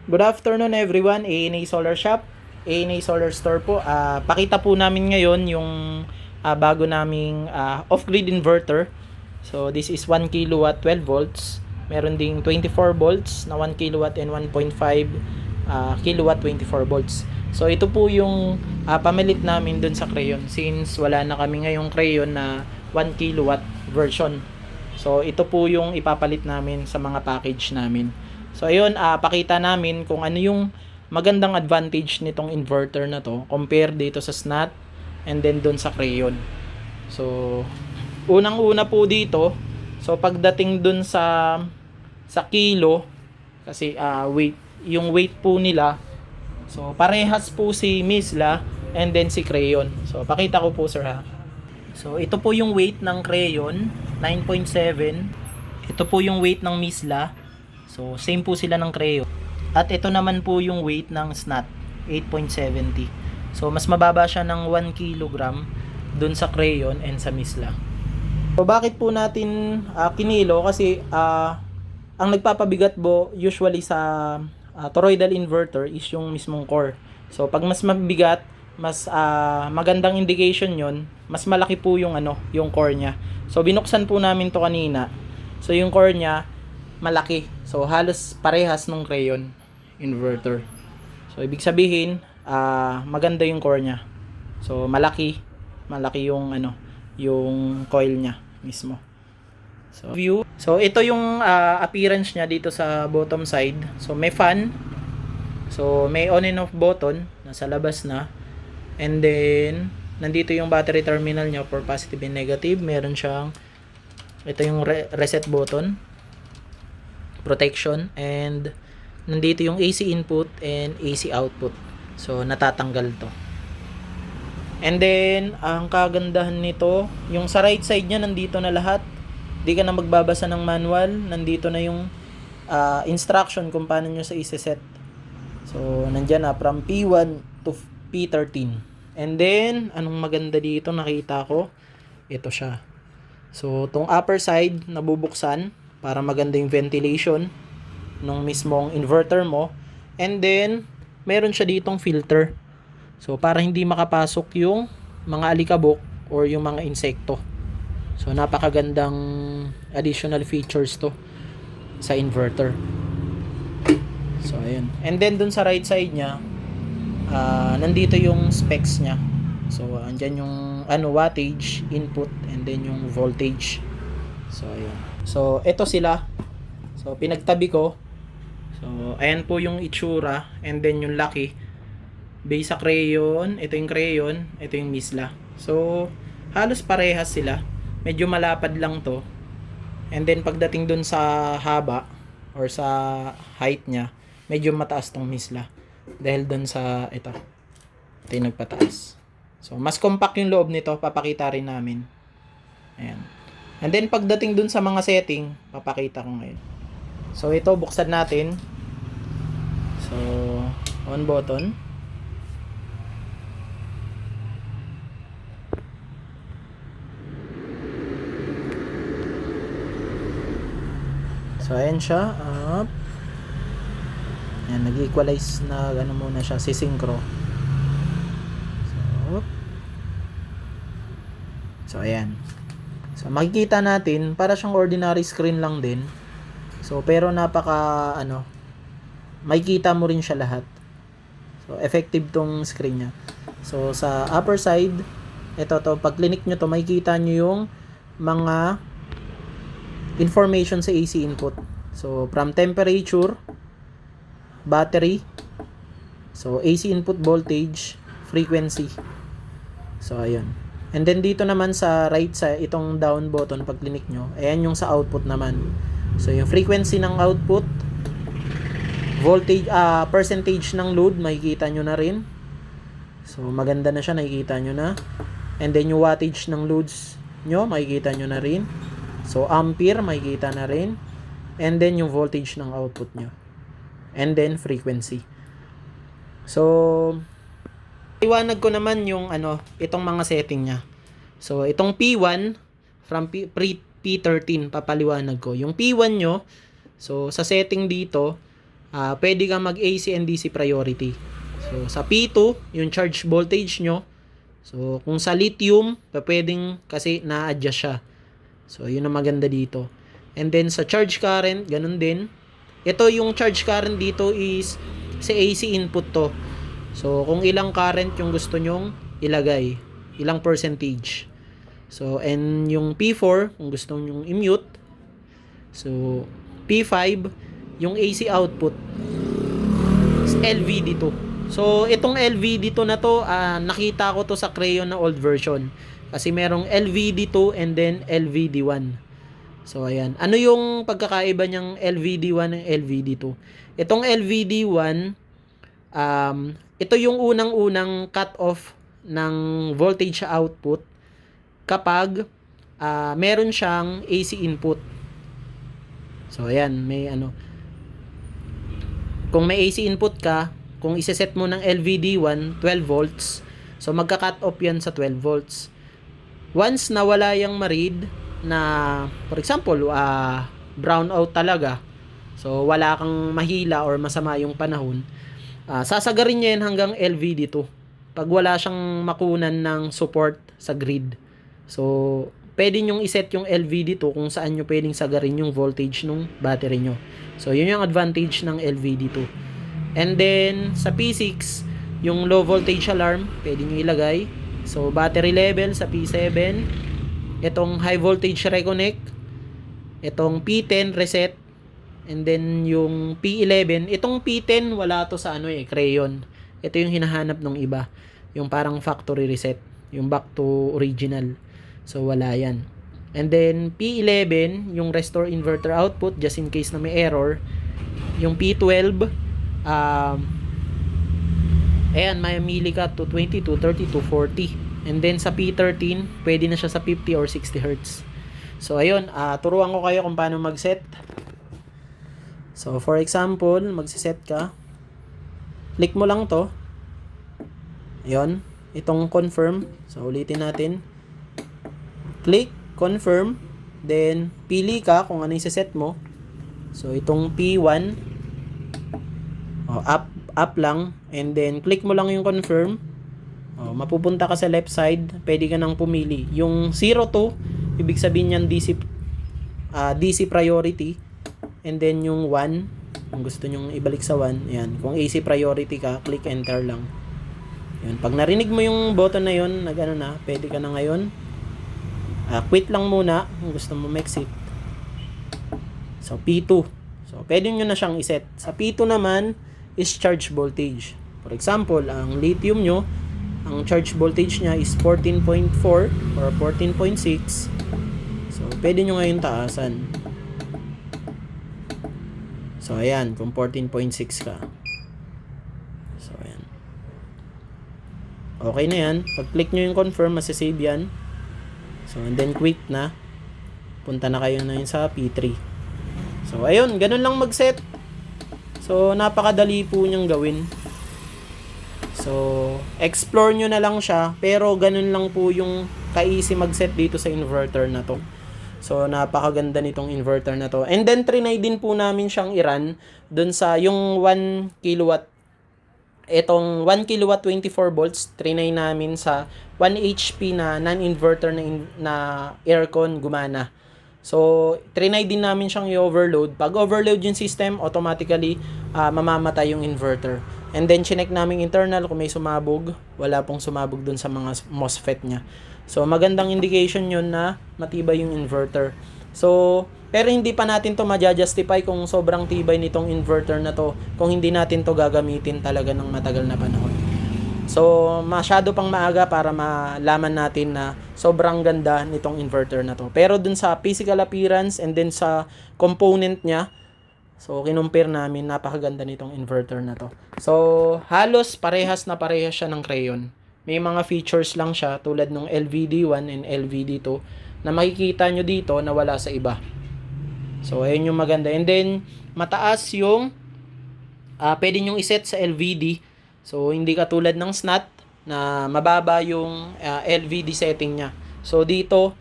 Good afternoon everyone, ANA Solar Shop, ANA Solar Store po. Pakita po namin ngayon yung bago naming off-grid inverter. So this is 1 kilowatt 12 volts. Meron ding 24 volts na 1 kilowatt and 1.5 kilowatt 24 volts. So ito po yung pamilit namin dun sa Crayon since wala na kami ngayong Crayon na 1 kilowatt version. So ito po yung ipapalit namin sa mga package namin. So ayun, pakita namin kung ano yung magandang advantage nitong inverter na to compare dito sa SNAT and then doon sa Crayon. So unang-una po dito, so pagdating doon sa kilo kasi yung weight po nila, so parehas po si Misla and then si Crayon. So pakita ko po sir ha. So ito po yung weight ng Crayon, 9.7. Ito po yung weight ng Misla. So, same po sila ng Crayon. At ito naman po yung weight ng SNAT, 8.70. So, mas mababa siya ng 1 kg dun sa Crayon and sa Misla. So, bakit po natin kinilo? Kasi, ang nagpapabigat po usually sa toroidal inverter is yung mismong core. So, pag mas mabigat, mas magandang indication yon, mas malaki po yung yung core niya. So, binuksan po namin to kanina. So, yung core niya, malaki. So, halos parehas nung Crayon inverter. So, ibig sabihin, maganda yung core niya. So, malaki yung yung coil niya mismo. So, view. So, ito yung appearance niya dito sa bottom side. So, may fan. So, may on and off button nasa labas na. And then, nandito yung battery terminal niya for positive and negative. Meron siyang ito yung reset button, protection, and nandito yung AC input and AC output. So natatanggal to. And then ang kagandahan nito, yung sa right side niya nandito na lahat. Di ka na magbabasa ng manual, nandito na yung instruction kung paano nyo sa i-set. So nandiyan na from P1 to P13. And then anong maganda dito nakita ko, ito siya. So tong upper side nabubuksan para maganda yung ventilation nung mismong inverter mo. And then, meron siya ditong filter. So, para hindi makapasok yung mga alikabok or yung mga insekto. So, napakagandang additional features to sa inverter. So, ayun. And then, dun sa right side niya, nandito yung specs niya. So, andyan yung wattage, input, and then yung voltage. So, ayun. So, ito sila. So, pinagtabi ko. So, ayan po yung itsura. And then, yung laki. Base sa Crayon. Ito yung Crayon. Ito yung Misla. So, halos parehas sila. Medyo malapad lang to. And then, pagdating dun sa haba or sa height niya, medyo mataas tong Misla. Dahil dun sa ito. Ito yung nagpataas. So, mas compact yung loob nito. Papakita rin namin. Ayan. And then pagdating dun sa mga setting, papakita ko ngayon. So ito, buksan natin. So, on button. So ayan siya. Up. Ayan, nag-equalize na muna siya, si-synchro. So ayan. So makikita natin para siyang ordinary screen lang din. So pero napaka makikita mo rin siya lahat. So effective tong screen niya. So sa upper side, ito to pag click nyo to, makikita nyo yung mga information sa AC input. So from temperature, battery, so AC input voltage, frequency. So ayun. And then dito naman sa right side, itong down button pag click nyo, ayan yung sa output naman. So yung frequency ng output, voltage, percentage ng load, makikita nyo na rin. So maganda na siya, nakikita nyo na. And then yung wattage ng loads nyo, makikita nyo na rin. So ampere, makikita na rin. And then yung voltage ng output nyo. And then frequency. So iwanag ko naman yung itong mga setting niya. So itong P1 from P13 papaliwanag ko. Yung P1 nyo, so sa setting dito, pwede kang mag AC and DC priority. So sa P2, yung charge voltage nyo. So kung sa lithium, pwedeng kasi na-adjust siya. So yun ang maganda dito. And then sa charge current, ganun din. Ito yung charge current dito is sa AC input to. So kung ilang current yung gusto nyong ilagay, ilang percentage. So and yung P4 kung gusto nyong i-mute. So P5 yung AC output. LVD2. So itong LVD2 na to, nakita ko to sa Crayon na old version. Kasi merong LVD2 and then LVD1. So ayan. Ano yung pagkakaiba niyang LVD1 and LVD2? Itong LVD1, ito yung unang-unang cut off ng voltage output kapag meron siyang AC input. So ayan, may ano. Kung may AC input ka, kung iseset mo ng LVD1 12 volts, so magka-cut off yan sa 12 volts. Once nawala yung ma-read na, for example, brown out talaga, so wala kang mahila or masama yung panahon, sasagarin niya yan hanggang LVD2 pag wala siyang makunan ng support sa grid. So pwede nyong iset yung LVD2 kung saan nyo pwedeng sagarin yung voltage ng battery nyo. So yun yung advantage ng LVD2. And then sa P6, yung low voltage alarm pwede nyo ilagay. So battery level sa P7, itong high voltage reconnect, itong P10 reset, and then yung P11, itong P10 wala to sa Crayon. Ito yung hinahanap ng iba, yung parang factory reset, yung back to original. So wala yan. And then P11 yung restore inverter output just in case na may error. Yung P12 ayan, may mili ka to 20 to 30 to 40. And then sa P13 pwede na siya sa 50 or 60 Hz. So ayun, turuan ko kayo kung paano mag-set. So for example, magsiset ka, click mo lang to. Ayun, itong confirm. So ulitin natin. Click, confirm, then pili ka kung ano yung set mo. So itong P1, up lang, and then click mo lang yung confirm. Mapupunta ka sa left side, pwede ka nang pumili. Yung 02, ibig sabihin yan DC priority, and then yung 1, kung gusto nyong ibalik sa 1, yan. Kung AC priority ka, click enter lang. Yan. Pag narinig mo yung button na yun, pwede ka na ngayon. Quit lang muna kung gusto mo mag-exit. So P2. So pwede nyo na siyang iset. Sa P2 naman is charge voltage. For example, ang lithium nyo, ang charge voltage niya is 14.4 or 14.6. So pwede nyo ngayon taasan. So ayan, kung 14.6 ka. So ayan. Okay na yan. Pag click nyo yung confirm, masasave yan. So, and then quit na. Punta na kayo na yun sa P3. So, ayun. Ganun lang mag-set. So, napakadali po niyang gawin. So, explore nyo na lang siya. Pero, ganun lang po yung ka-easy mag-set dito sa inverter na to. So, napakaganda nitong inverter na to. And then, trinay din po namin siyang i-run dun sa yung 1 kilowatt. Itong 1 kilowatt 24 volts, trinay namin sa 1 HP na non-inverter na aircon gumana. So, trinay din namin siyang i-overload. Pag overload yung system, automatically mamamatay yung inverter. And then, chinek namin internal kung may sumabog. Wala pong sumabog dun sa mga MOSFET niya. So, magandang indication yun na matibay yung inverter. So, pero hindi pa natin to ma-justify kung sobrang tibay nitong inverter na to kung hindi natin to gagamitin talaga ng matagal na panahon. So, masyado pang maaga para malaman natin na sobrang ganda nitong inverter na to. Pero dun sa physical appearance and then sa component niya, so kinumpir namin, napakaganda nitong inverter na to. So, halos parehas na parehas siya ng Crayon. May mga features lang siya tulad ng LVD1 and LVD2 na makikita nyo dito na wala sa iba. So, ayun yung maganda. And then, mataas yung pwede nyong iset sa LVD. So, hindi katulad ng SNAT na mababa yung LVD setting niya. So, dito,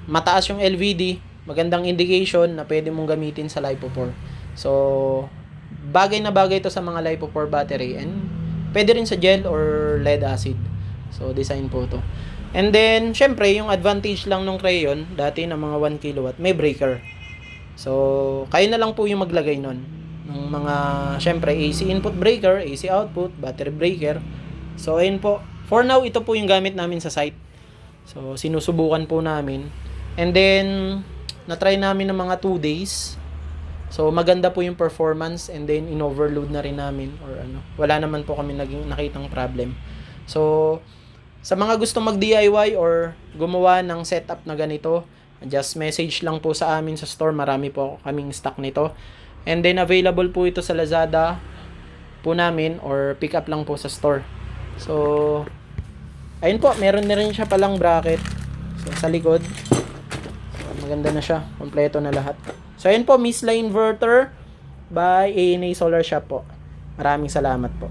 mataas yung LVD. Magandang indication na pwede mong gamitin sa LiPo4. So, bagay na bagay ito sa mga LiPo4 battery and pwede rin sa gel or lead acid. So, design po to. And then, syempre, yung advantage lang nung Crayon, dati na mga 1 kilowatt, may breaker. So, kayo na lang po yung maglagay nun. Ng mga, syempre, AC input breaker, AC output, battery breaker. So, ayun po. For now, ito po yung gamit namin sa site. So, sinusubukan po namin. And then, na-try namin ng mga 2 days. So, maganda po yung performance and then in-overload na rin namin or ano. Wala naman po kami nakitang problem. So, sa mga gusto mag-DIY or gumawa ng setup na ganito, just message lang po sa amin sa store. Marami po kaming stock nito. And then, available po ito sa Lazada po namin or pick up lang po sa store. So, ayun po, meron na rin siya palang bracket. So, sa likod. So, maganda na siya. Kompleto na lahat. So, ayun po, Misla Inverter by ANA Solar Shop po. Maraming salamat po.